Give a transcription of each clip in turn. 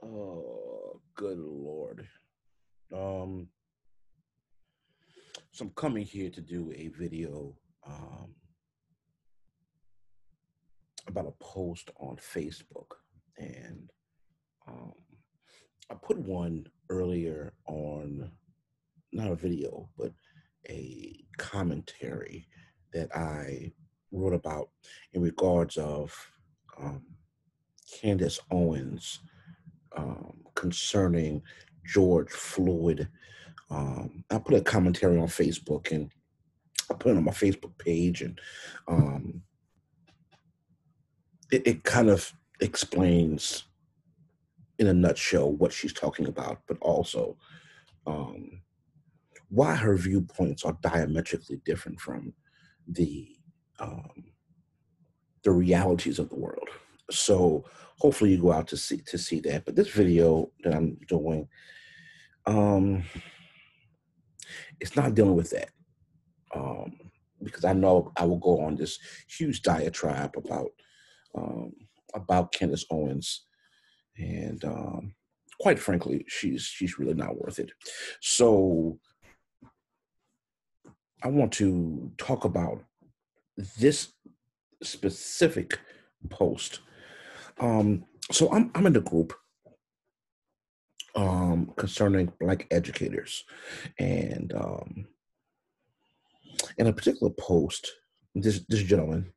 Oh, good Lord. Um, so I'm coming here to do a video about a post on Facebook. And um, I put one earlier on, not a video, but a commentary that I wrote about in regards of um, Candace Owens concerning George Floyd. I put a commentary on Facebook and I put it on my Facebook page, and um, it kind of explains in a nutshell what she's talking about, but also um, why her viewpoints are diametrically different from the um, the realities of the world. So hopefully you go out to see that. But this video that I'm doing, um, it's not dealing with that. Um, because I know I will go on this huge diatribe um, about Candace Owens, and quite frankly, she's really not worth it. So I want to talk about this specific post. So I'm in the group concerning Black educators, and in a particular post, this gentleman.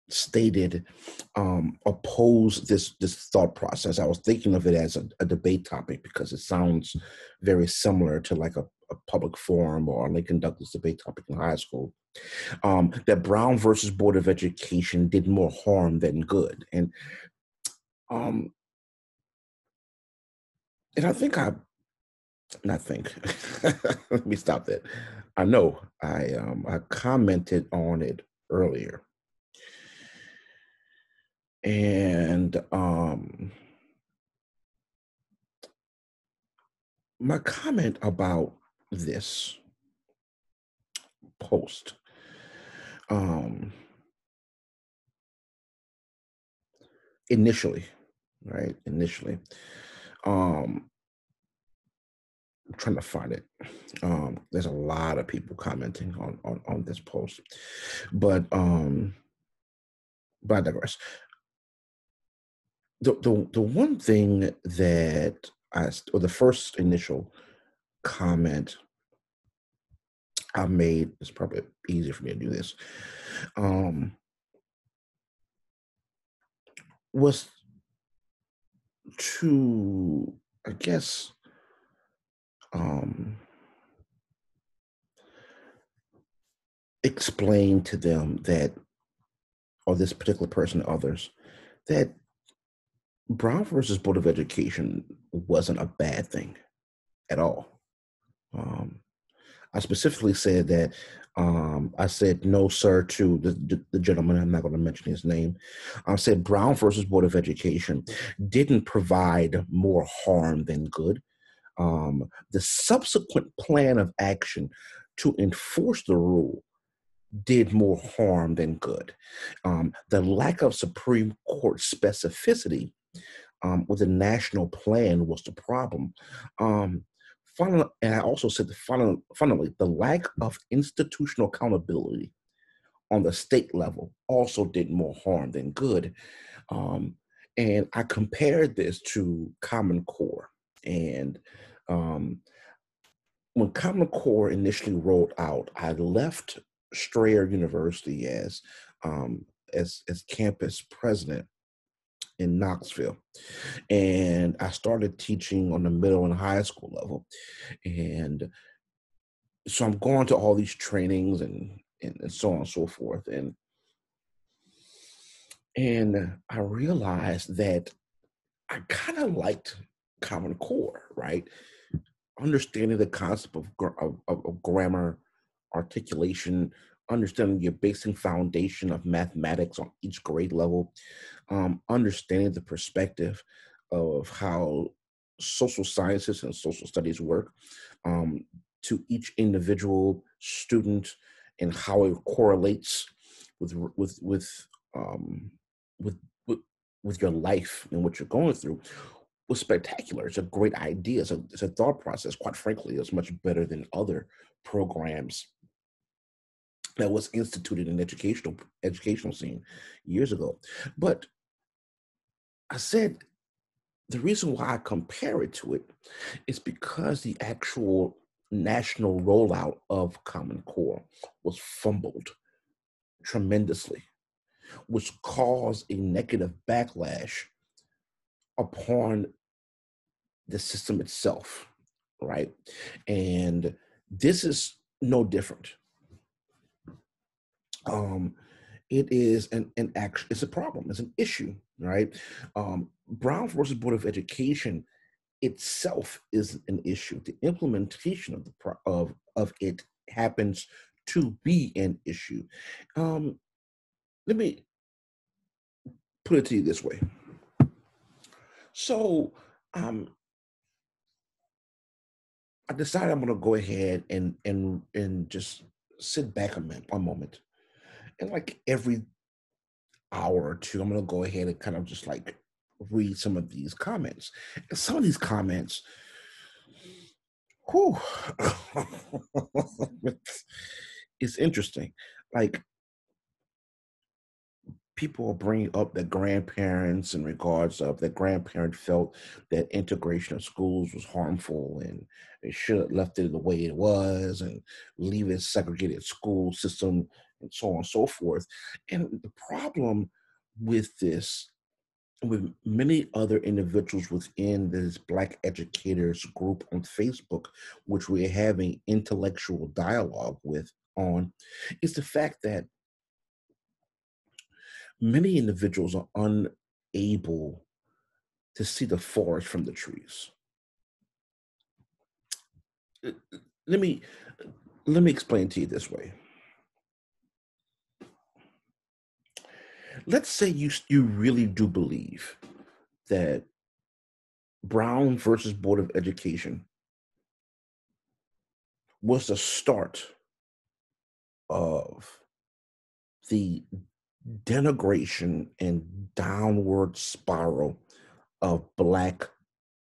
Stated oppose this thought process. I was thinking of it as a debate topic because it sounds very similar to like a public forum or a Lincoln Douglas debate topic in high school. That Brown versus Board of Education did more harm than good, um, and I think I not think. Let me stop that. I know I commented on it earlier, and my comment about this post, um, initially, right? Initially, um, I'm trying to find it. There's a lot of people commenting on this post, but but I digress. The one thing that or the first initial comment I made, is probably easier for me to do this, um, was to, I guess, um, explain to them that, or this particular person, others, that Brown versus Board of Education wasn't a bad thing at all. Um, I specifically said that I said no, sir, to the gentleman. I'm not going to mention his name. I said Brown versus Board of Education didn't provide more harm than good. The subsequent plan of action to enforce the rule did more harm than good. The lack of Supreme Court specificity with the national plan was the problem. Um, and I also said finally, the lack of institutional accountability on the state level also did more harm than good. Um, and I compared this to Common Core. And um, when Common Core initially rolled out, I left Strayer University um, as campus president in Knoxville, and I started teaching on the middle and high school level. And so I'm going to all these trainings and so on and so forth. And I realized that I kind of liked Common Core, right? Understanding the concept of grammar, articulation, understanding your basic foundation of mathematics on each grade level, understanding the perspective of how social sciences and social studies work, um, to each individual student, and how it correlates with um, with with with your life and what you're going through was spectacular. It's a great idea. It's a thought process. Quite frankly, it's much better than other programs that was instituted in educational scene years ago. But I said the reason why I compare it to it is because the actual national rollout of Common Core was fumbled tremendously, which caused a negative backlash upon the system itself, right? And this is no different. Um, it is an action. It's a problem. It's an issue, right? Brown versus Board of Education itself is an issue. The implementation of of it happens to be an issue. Um, Let me put it to you this way. So um, I decided I'm going to go ahead and just sit back one moment, and like every hour or two, I'm going to go ahead and kind of just like read some of these comments. And some of these comments, whew, it's interesting. Like people are bringing up their grandparents in regards of their grandparent felt that integration of schools was harmful and they should have left it the way it was and leave it segregated school system and so on and so forth. And the problem with this, with many other individuals within this Black educators group on Facebook, which we're having intellectual dialogue with on, is the fact that many individuals are unable to see the forest from the trees. Uh, Let me let me explain to you this way. Let's say you really do believe that Brown versus Board of Education was the start of the denigration and downward spiral of Black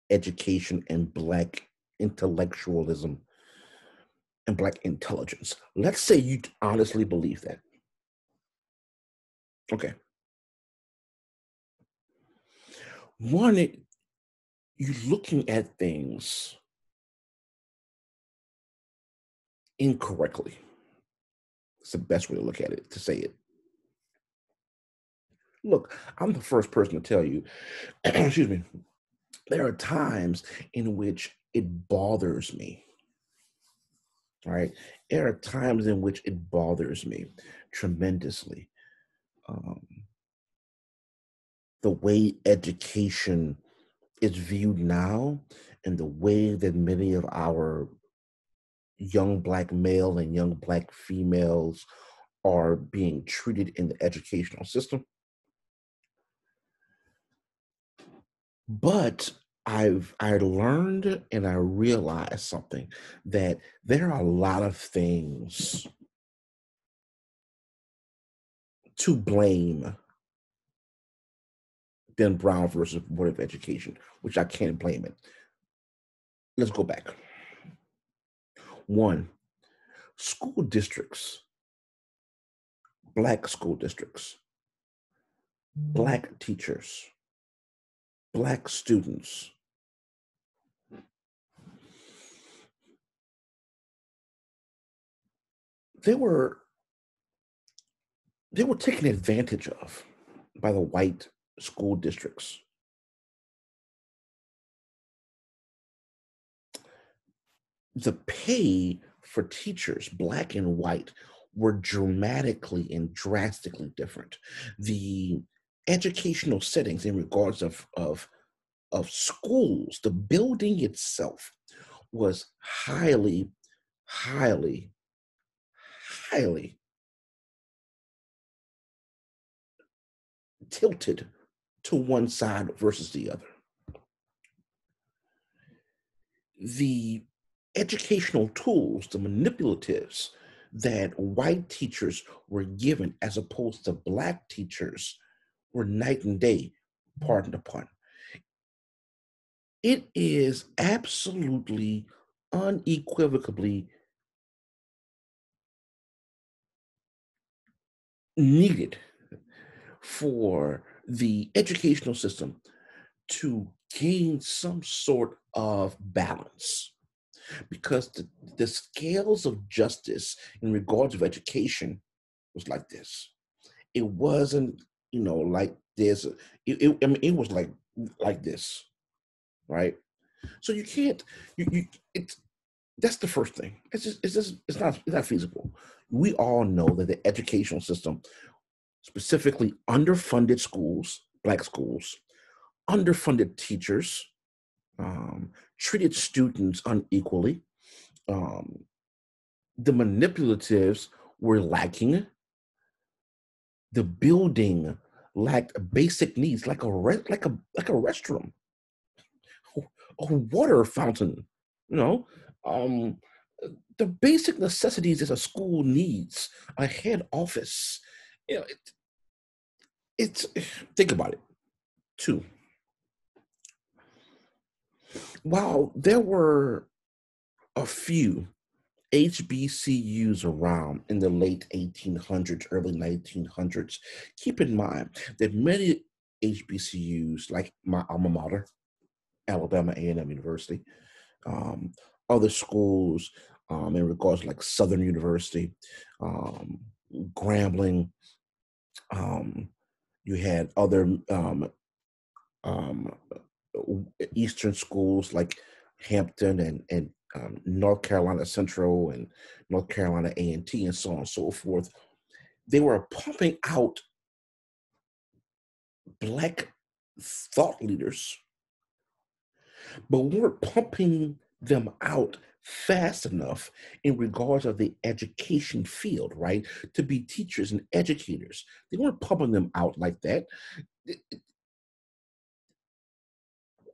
education and Black intellectualism and Black intelligence. Let's say you honestly believe that. Okay. One, you're looking at things incorrectly. It's the best way to look at it, to say it. Look, I'm the first person to tell you, excuse me, there are times in which it bothers me, right? There are times in which it bothers me tremendously. Um, the way education is viewed now and the way that many of our young Black male and young Black females are being treated in the educational system. But I learned and I realized something, that there are a lot of things to blame than Brown versus Board of Education, which I can't blame it. Let's go back. One, school districts, Black school districts, Black teachers, Black students, they were they were taken advantage of by the white school districts. The pay for teachers, Black and white, were dramatically and drastically different. The educational settings in regards of schools, the building itself was highly, highly, highly tilted to one side versus the other. The educational tools, the manipulatives that white teachers were given as opposed to Black teachers were night and day. pardon the pun. It is absolutely, unequivocally needed for the educational system to gain some sort of balance because the scales of justice in regards of education was like this. It wasn't, like this. I mean, it was like this, right? So you can't. You it's That's the first thing. It's not feasible. We all know that the educational system, specifically underfunded schools, black schools, underfunded teachers, treated students unequally. Um, the manipulatives were lacking. The building lacked basic needs, like a restroom, a water fountain. You know, um, the basic necessities that a school needs, a head office. You know, it's think about it. Too. While there were a few HBCUs around in the late 1800s, early 1900s, keep in mind that many HBCUs, like my alma mater, Alabama A&M University, um, other schools in regards to like Southern University, um, Grambling, um, you had other um, Eastern schools like Hampton and North Carolina Central and North Carolina A&T and so on and so forth. They were pumping out black thought leaders, but weren't pumping them out fast enough in regards of the education field, right? To be teachers and educators. They weren't pumping them out like that.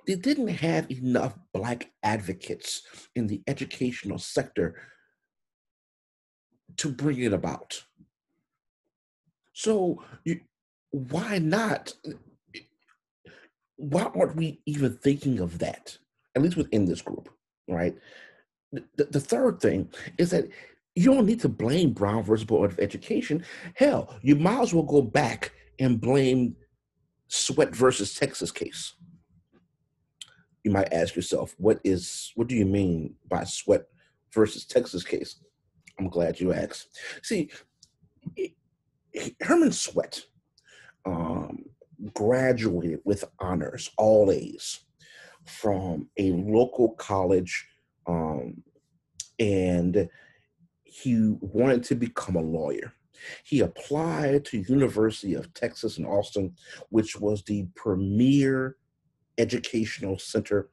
They didn't have enough black advocates in the educational sector to bring it about. So why not? Why aren't we even thinking of that? At least within this group, right? The third thing is that you don't need to blame Brown versus Board of Education. Hell, you might as well go back and blame Sweat versus Texas case. You might ask yourself, what do you mean by Sweat versus Texas case? I'm glad you asked. See, Herman Sweat um, graduated with honors, all A's, from a local college, um, and he wanted to become a lawyer. He applied to University of Texas in Austin, which was the premier educational center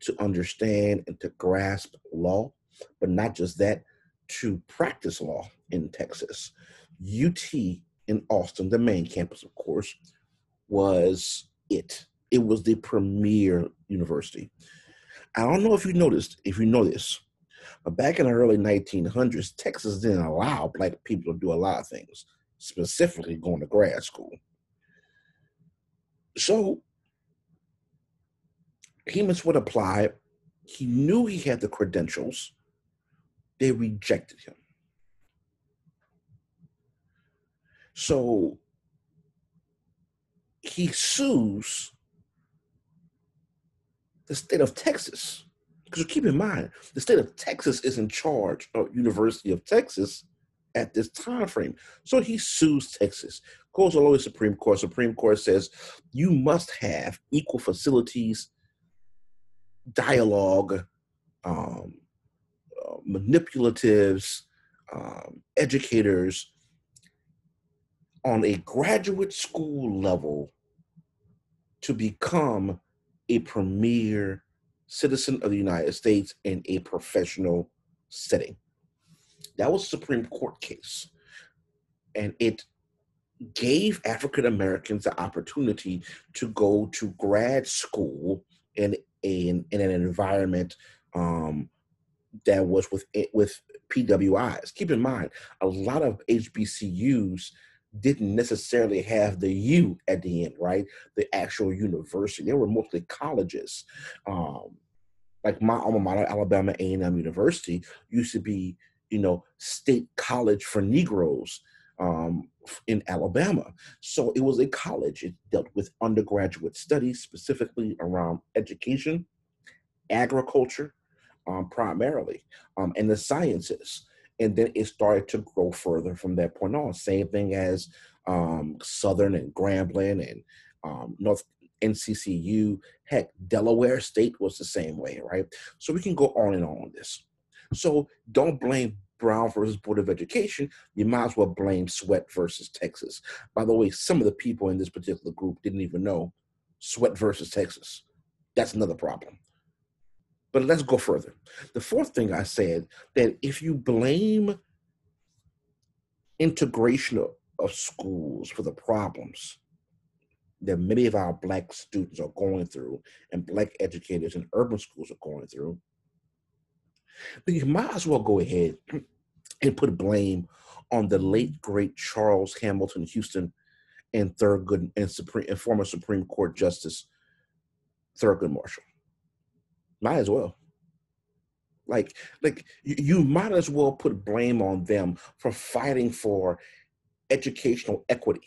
to understand and to grasp law, but not just that, to practice law in Texas. UT in Austin, the main campus, of course, was it. It was the premier university. I don't know if you know this, but back in the early 1900s, Texas didn't allow black people to do a lot of things, specifically going to grad school. So he must would apply. He knew he had the credentials. They rejected him. So he sues the state of Texas. Because keep in mind, the state of Texas is in charge of University of Texas at this time frame. So he sues Texas, goes all the way to Supreme Court. Supreme Court says you must have equal facilities, dialogue, um, manipulatives, educators on a graduate school level to become a premier citizen of the United States in a professional setting. That was a Supreme Court case. And it gave African Americans the opportunity to go to grad school in an environment that was with PWIs. Keep in mind, a lot of HBCUs didn't necessarily have the U at the end, right? The actual university. They were mostly colleges. Um, like my alma mater, Alabama A&M University, used to be, state college for Negroes in Alabama. So it was a college. It dealt with undergraduate studies, specifically around education, agriculture, primarily, and the sciences. And then it started to grow further from that point on. Same thing as Southern and Grambling and North NCCU. Heck, Delaware State was the same way, right? So we can go on and on this. So don't blame Brown versus Board of Education. You might as well blame Sweat versus Texas. By the way, some of the people in this particular group didn't even know Sweat versus Texas. That's another problem. But let's go further. The fourth thing I said, that if you blame integration of schools for the problems that many of our Black students are going through and Black educators in urban schools are going through, then you might as well go ahead and put blame on the late great Charles Hamilton Houston and Thurgood and former Supreme Court Justice Thurgood Marshall. Might as well. Like you might as well put blame on them for fighting for educational equity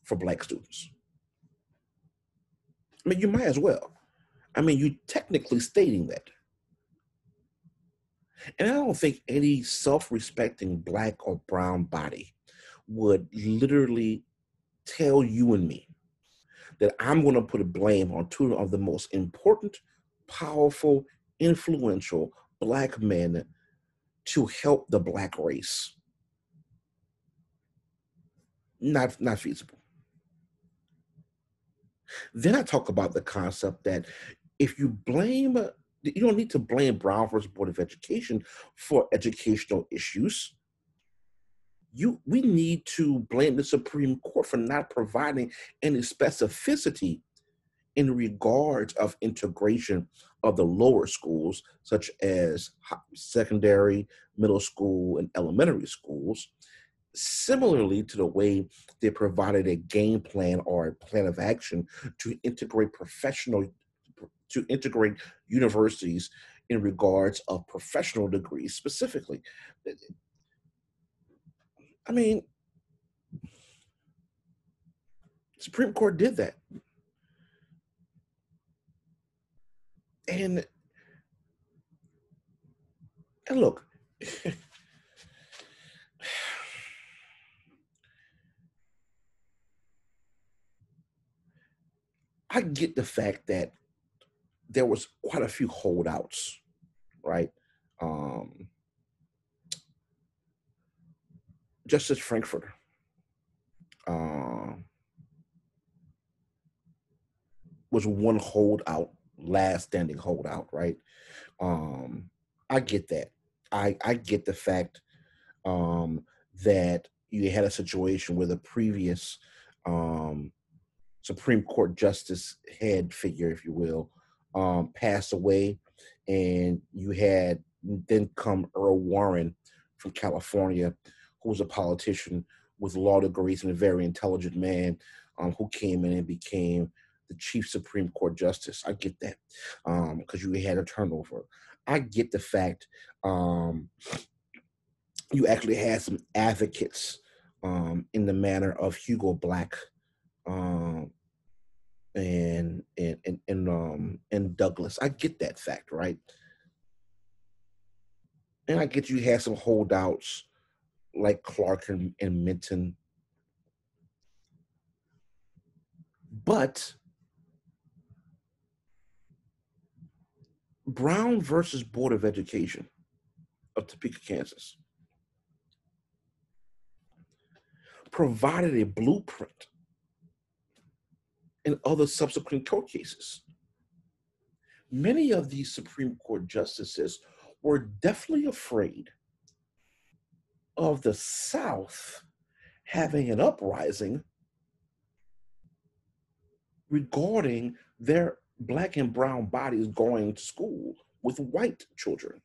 for Black students. I mean, you might as well. I mean, you technically stating that. And I don't think any self-respecting Black or brown body would literally tell you and me that I'm going to put a blame on two of the most important, powerful, influential Black men to help the Black race. Not feasible. Then I talk about the concept that if you blame, you don't need to blame Brown versus Board of Education for educational issues. We need to blame the Supreme Court for not providing any specificity in regards of integration of the lower schools, such as secondary, middle school, and elementary schools, similarly to the way they provided a game plan or a plan of action to integrate universities in regards of professional degrees specifically. I mean, Supreme Court did that. And look, I get the fact that there was quite a few holdouts, right? Um, Justice Frankfurter, uh, was one holdout, last standing holdout, right? Um, I get that. I get the fact um, that you had a situation where the previous um, Supreme Court justice head figure, if you will, passed away, and you had then come Earl Warren from California, who was a politician with law degrees and a very intelligent man, who came in and became the chief Supreme Court justice. I get that, because you had a turnover. I get the fact you actually had some advocates in the manner of Hugo Black um, and Douglas. I get that fact, right? And I get you had some holdouts like Clark and Minton. But Brown versus Board of Education of Topeka, Kansas provided a blueprint in other subsequent court cases. Many of these Supreme Court justices were definitely afraid of the South having an uprising regarding their Black and brown bodies going to school with white children.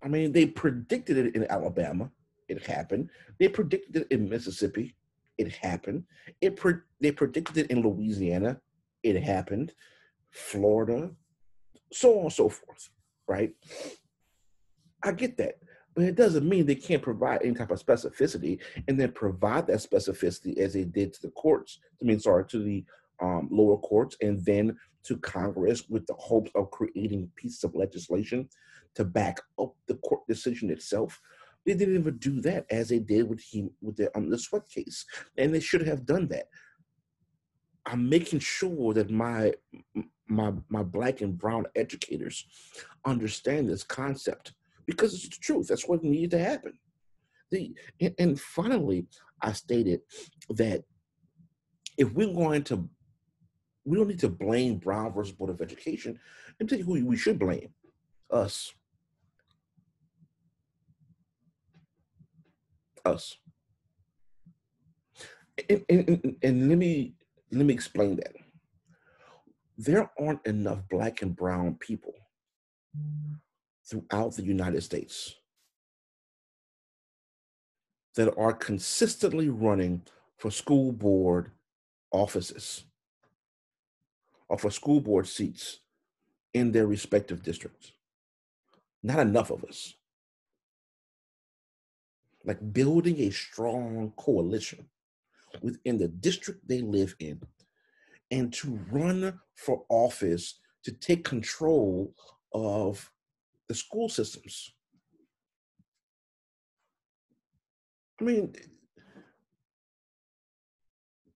I mean, they predicted it in Alabama. It happened. They predicted it in Mississippi. It happened. They predicted it in Louisiana. It happened. Florida, so on and so forth, right? I get that, but it doesn't mean they can't provide any type of specificity and then provide that specificity as they did to the courts. To the lower courts and then to Congress with the hopes of creating pieces of legislation to back up the court decision itself. They didn't even do that as they did with the Sweat case, and they should have done that. I'm making sure that my black and brown educators understand this concept because it's the truth. That's what needed to happen. And finally, I stated that if we're going to, we don't need to blame Brown versus Board of Education. Let me tell you who we should blame: us, us. And let me explain that. There aren't enough black and brown people throughout the United States that are consistently running for school board offices or for school board seats in their respective districts. Not enough of us. Like building a strong coalition within the district they live in and to run for office to take control of the school systems. I mean,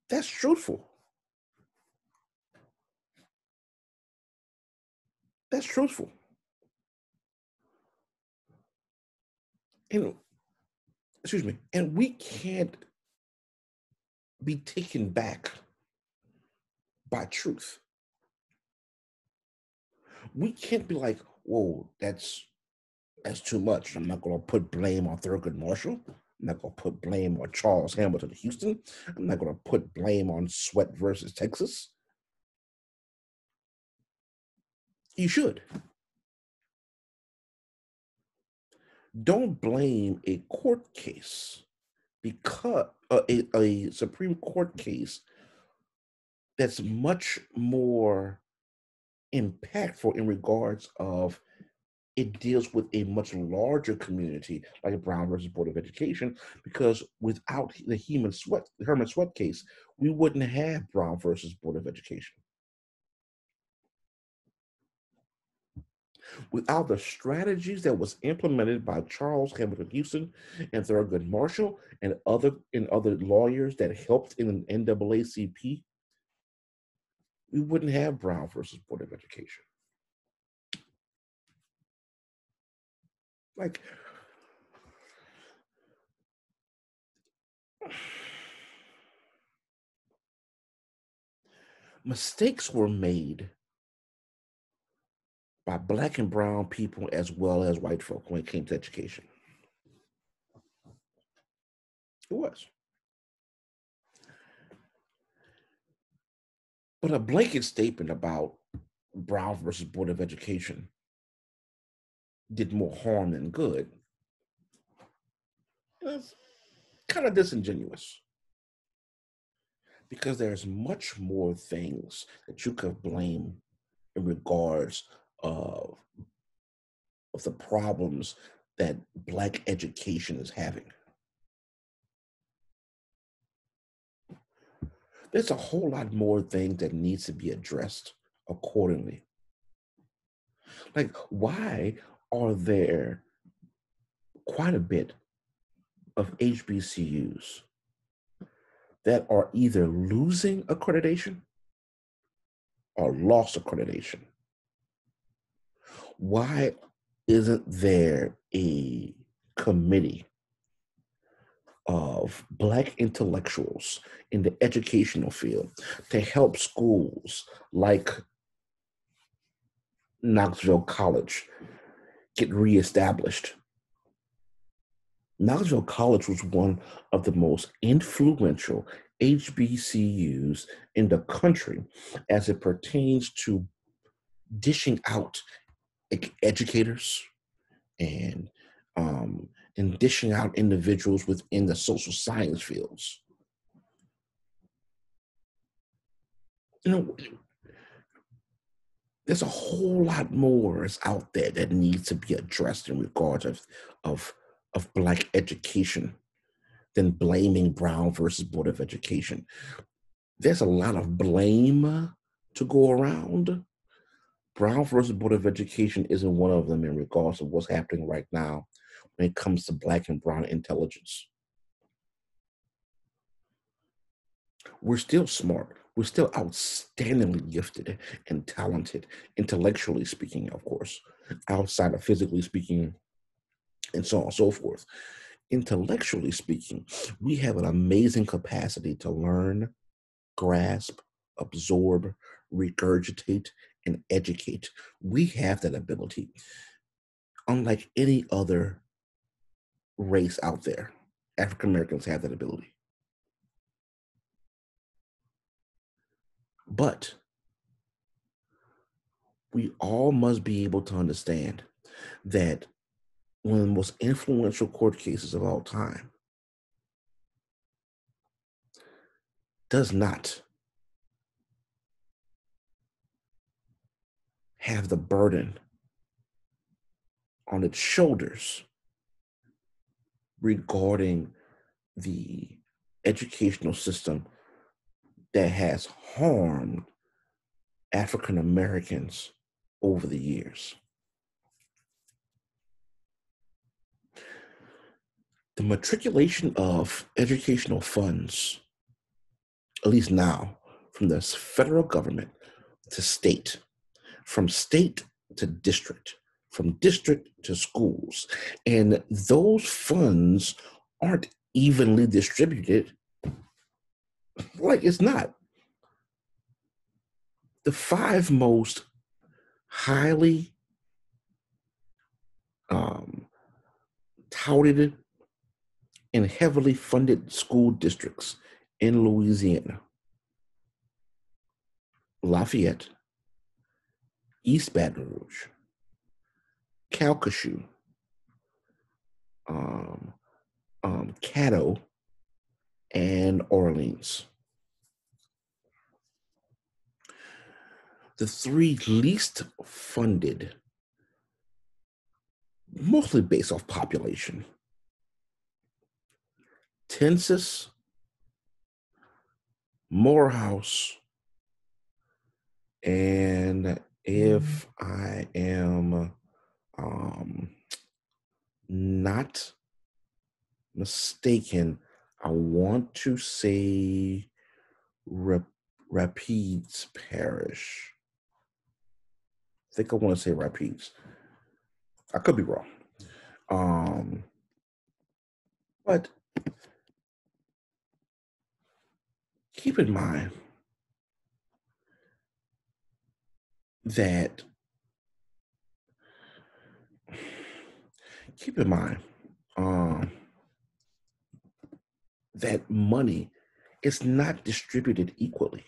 that's truthful. That's truthful. And excuse me, and we can't be taken back by truth. We can't be like, whoa, that's too much. I'm not gonna put blame on Thurgood Marshall. I'm not gonna put blame on Charles Hamilton Houston. I'm not gonna put blame on Sweat versus Texas. You should. Don't blame a court case because a Supreme Court case that's much more impactful in regards of it deals with a much larger community like Brown versus Board of Education, because without the Herman Sweat case, we wouldn't have Brown versus Board of Education. Without the strategies that was implemented by Charles Hamilton Houston and Thurgood Marshall and other lawyers that helped in the NAACP, we wouldn't have Brown versus Board of Education. Like, mistakes were made by black and brown people as well as white folk when it came to education. It was. But a blanket statement about Brown versus Board of Education did more harm than good. It's kind of disingenuous because there's much more things that you could blame in regards of the problems that Black education is having. There's a whole lot more things that needs to be addressed accordingly. Like, why are there quite a bit of HBCUs that are either losing accreditation or lost accreditation? Why isn't there a committee of Black intellectuals in the educational field to help schools like Knoxville College get reestablished? Knoxville College was one of the most influential HBCUs in the country as it pertains to dishing out educators and and dishing out individuals within the social science fields. You know, there's a whole lot more is out there that needs to be addressed in regards of of Black education than blaming Brown versus Board of Education. There's a lot of blame to go around. Brown versus Board of Education isn't one of them in regards to what's happening right now when it comes to Black and brown intelligence. We're still smart. We're still outstandingly gifted and talented, intellectually speaking, of course, outside of physically speaking, and so on and so forth. Intellectually speaking, we have an amazing capacity to learn, grasp, absorb, regurgitate, and educate. We have that ability, unlike any other race out there. African Americans have that ability. But we all must be able to understand that one of the most influential court cases of all time does not have the burden on its shoulders regarding the educational system that has harmed African Americans over the years. The matriculation of educational funds, at least now, from the federal government to state, from state to district, from district to schools, and those funds aren't evenly distributed. Like, it's not. The five most highly touted and heavily funded school districts in Louisiana: Lafayette, East Baton Rouge, Calcasieu, Caddo, and Orleans. The three least funded, mostly based off population: Tensas, Morehouse, and if I am not mistaken, I want to say Rapides Parish. I think I want to say Rapides. I could be wrong. But keep in mind that that money is not distributed equally.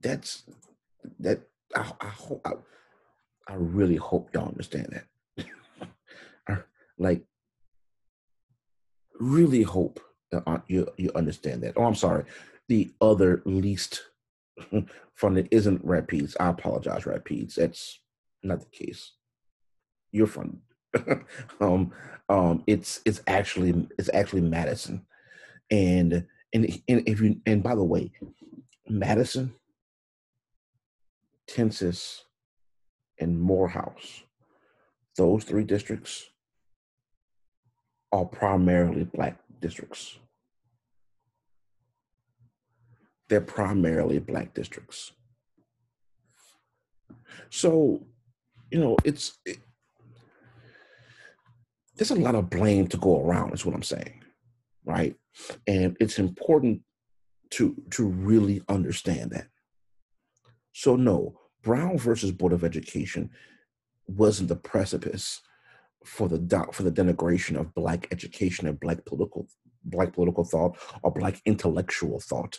That's that. I really hope y'all understand that. I, like, really hope that you understand that. Oh, I'm sorry. The other least funded isn't Rapides. I apologize, Rapides. That's not the case. You're funded. It's actually Madison, and if you, and by the way, Madison, Tensas, and Morehouse, those three districts are primarily Black districts. They're primarily Black districts. So, there's a lot of blame to go around, is what I'm saying, right? And it's important to really understand that. So no, Brown versus Board of Education wasn't the precipice for the denigration of Black education and Black political thought or Black intellectual thought,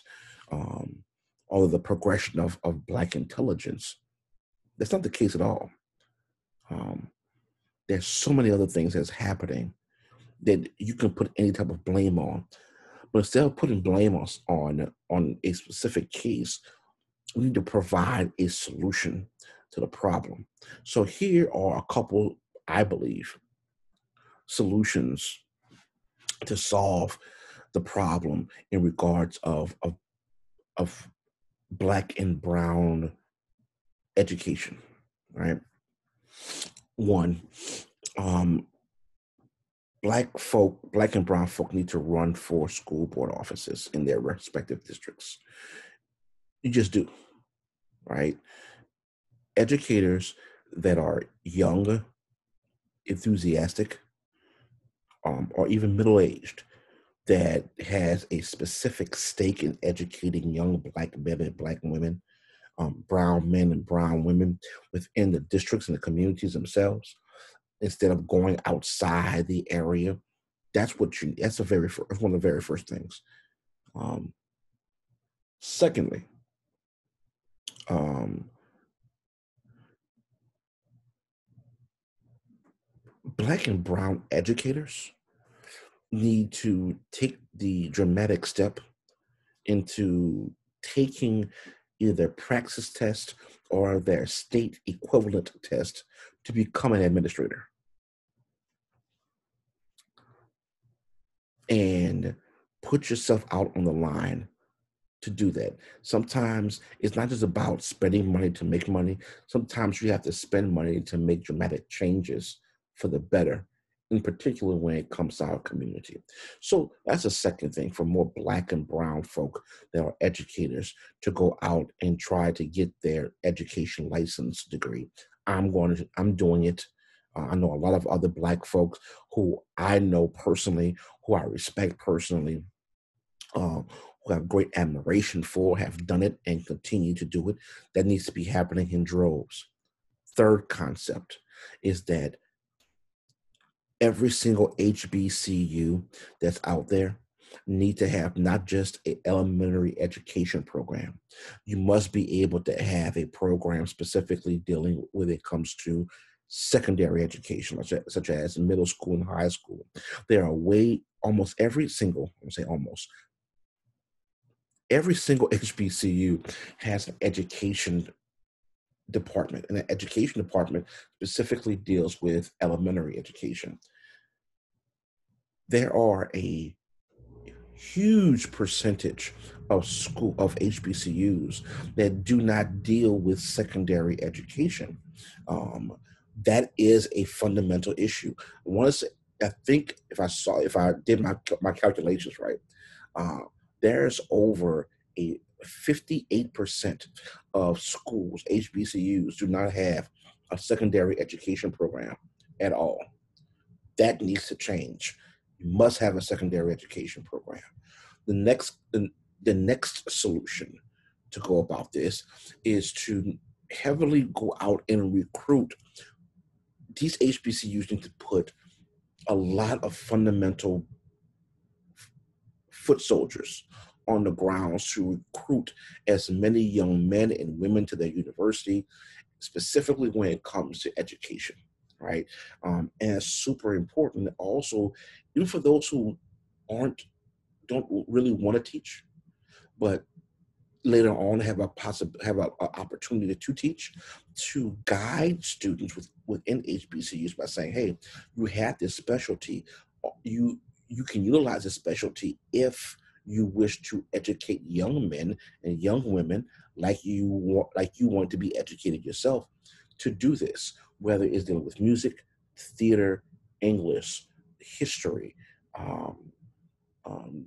or the progression of Black intelligence. That's not the case at all. there's so many other things that's happening that you can put any type of blame on. But instead of putting blame on a specific case, we need to provide a solution to the problem. So here are a couple, I believe, solutions to solve the problem in regards of black and brown education, right? One, um, black and brown folk need to run for school board offices in their respective districts. You just do, right? Educators that are young, enthusiastic, or even middle-aged, that has a specific stake in educating young black men and black women, brown men and brown women within the districts and the communities themselves, instead of going outside the area. That's one of the very first things. Um, Secondly, um, black and brown educators need to take the dramatic step into taking either their praxis test or their state equivalent test to become an administrator, and put yourself out on the line to do that. Sometimes it's not just about spending money to make money. Sometimes you have to spend money to make dramatic changes for the better, in particular when it comes to our community. So that's the second thing, for more black and brown folk that are educators to go out and try to get their education license degree. I'm doing it. I know a lot of other black folks who I know personally, who I respect personally, um, who have great admiration for, have done it and continue to do it. That needs to be happening in droves. Third concept is that every single HBCU that's out there need to have not just an elementary education program. You must be able to have a program specifically dealing when it comes to secondary education, such as middle school and high school. There are almost every single, I say almost, every single HBCU has an education department, and the education department specifically deals with elementary education. There are a huge percentage of HBCUs that do not deal with secondary education. Um, that is a fundamental issue. Once I think if I did my calculations right, uh, there's over a 58% of schools, HBCUs, do not have a secondary education program at all. That needs to change. You must have a secondary education program. The next, the, the next solution to go about this is to heavily go out and recruit. These HBCUs need to put a lot of fundamental foot soldiers on the grounds to recruit as many young men and women to their university, specifically when it comes to education, right? And it's super important also, even for those who don't really want to teach, but later on have a opportunity to teach, to guide students within HBCUs by saying, hey, you have this specialty, you you can utilize this specialty if you wish to educate young men and young women like you want to be educated yourself, to do this, whether it's dealing with music, theater, English, history, um, um,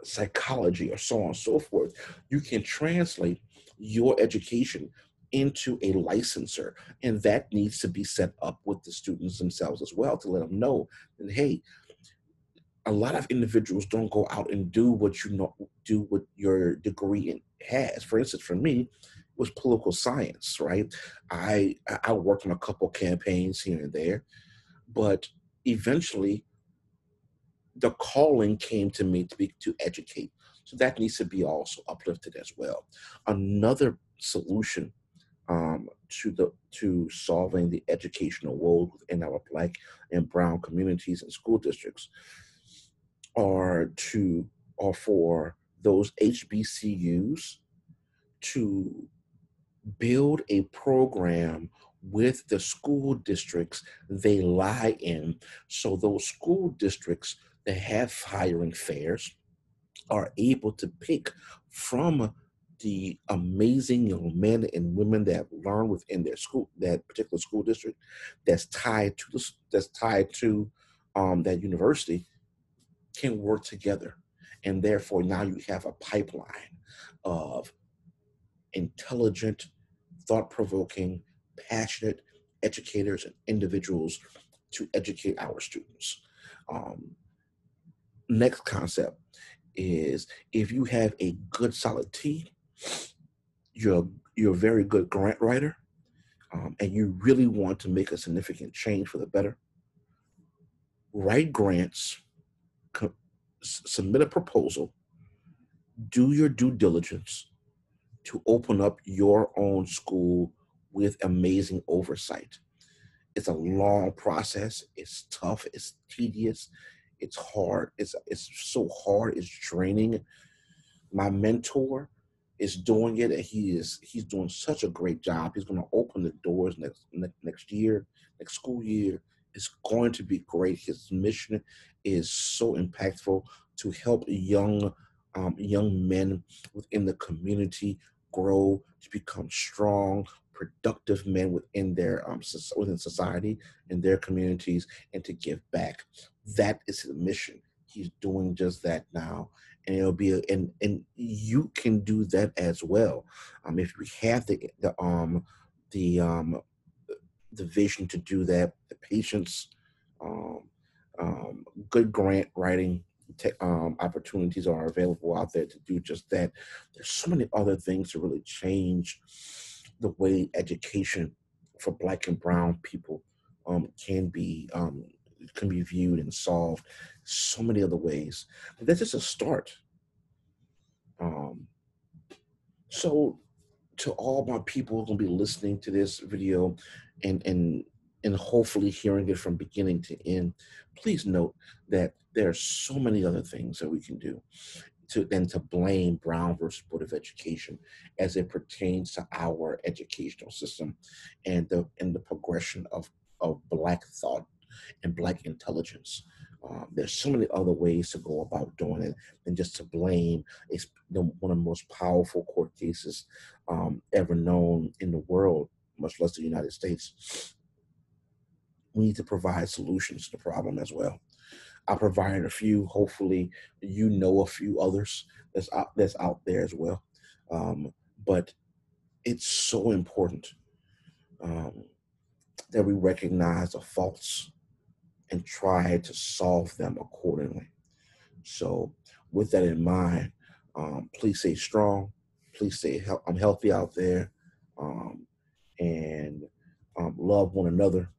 psychology, or so on and so forth. You can translate your education into a licensor, and that needs to be set up with the students themselves as well, to let them know that, hey, a lot of individuals don't go out and do what your has. For instance, for me, it was political science, right? I worked on a couple campaigns here and there, but eventually the calling came to me to educate. So that needs to be also uplifted as well. Another solution to solving the educational woes within our Black and Brown communities and school districts are to are for those HBCUs to build a program with the school districts they lie in, so those school districts that have hiring fairs are able to pick from the amazing young men and women that learn within their school, that particular school district, that's tied to that university, can work together, and therefore now you have a pipeline of intelligent, thought-provoking, passionate educators and individuals to educate our students. Um, Next concept is, if you have a good solid team, you're a very good grant writer, and you really want to make a significant change for the better. Write grants, co- submit a proposal, do your due diligence to open up your own school with amazing oversight. It's a long process. It's tough. It's tedious. It's hard. It's so hard. It's draining. My mentor is doing it, and he's doing such a great job. He's going to open the doors next year, next school year. It's going to be great. His mission is so impactful to help young men within the community grow to become strong, productive men within their within society and their communities, and to give back. That is his mission. He's doing just that now, and it'll be and you can do that as well, if you have the the vision to do that, the patience, um, good grant writing opportunities are available out there to do just that. There's so many other things to really change the way education for Black and Brown people can be viewed and solved so many other ways. But that's just a start. Um, so to all my people who are going to be listening to this video and and and hopefully hearing it from beginning to end, please note that there are so many other things that we can do than to blame Brown versus Board of Education as it pertains to our educational system and the progression of Black thought and Black intelligence. There's so many other ways to go about doing it than just to blame. It's one of the most powerful court cases ever known in the world, much less the United States. We need to provide solutions to the problem as well. I provided a few. Hopefully, you know a few others that's out there as well. Um, but it's so important um, that we recognize the faults and try to solve them accordingly. So, with that in mind, please stay strong. Please I'm healthy out there, um, and love one another,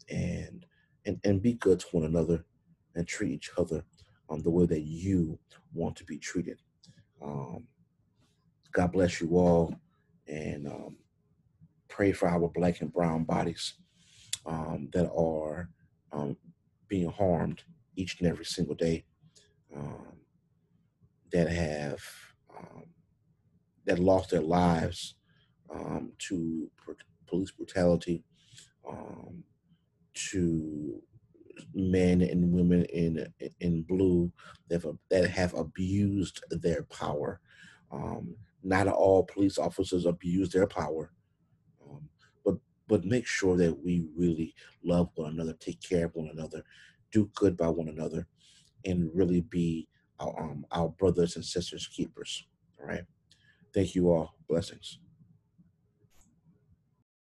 and and be good to one another, and treat each other the way that you want to be treated. Um, God bless you all, and pray for our Black and Brown bodies that are um, being harmed each and every single day. Um, that have um, that lost their lives to police brutality, um, to men and women in blue that have abused their power. Um, Not all police officers abuse their power, um, but make sure that we really love one another, take care of one another, do good by one another, and really be our brothers and sisters keepers. All right. Thank you all. Blessings.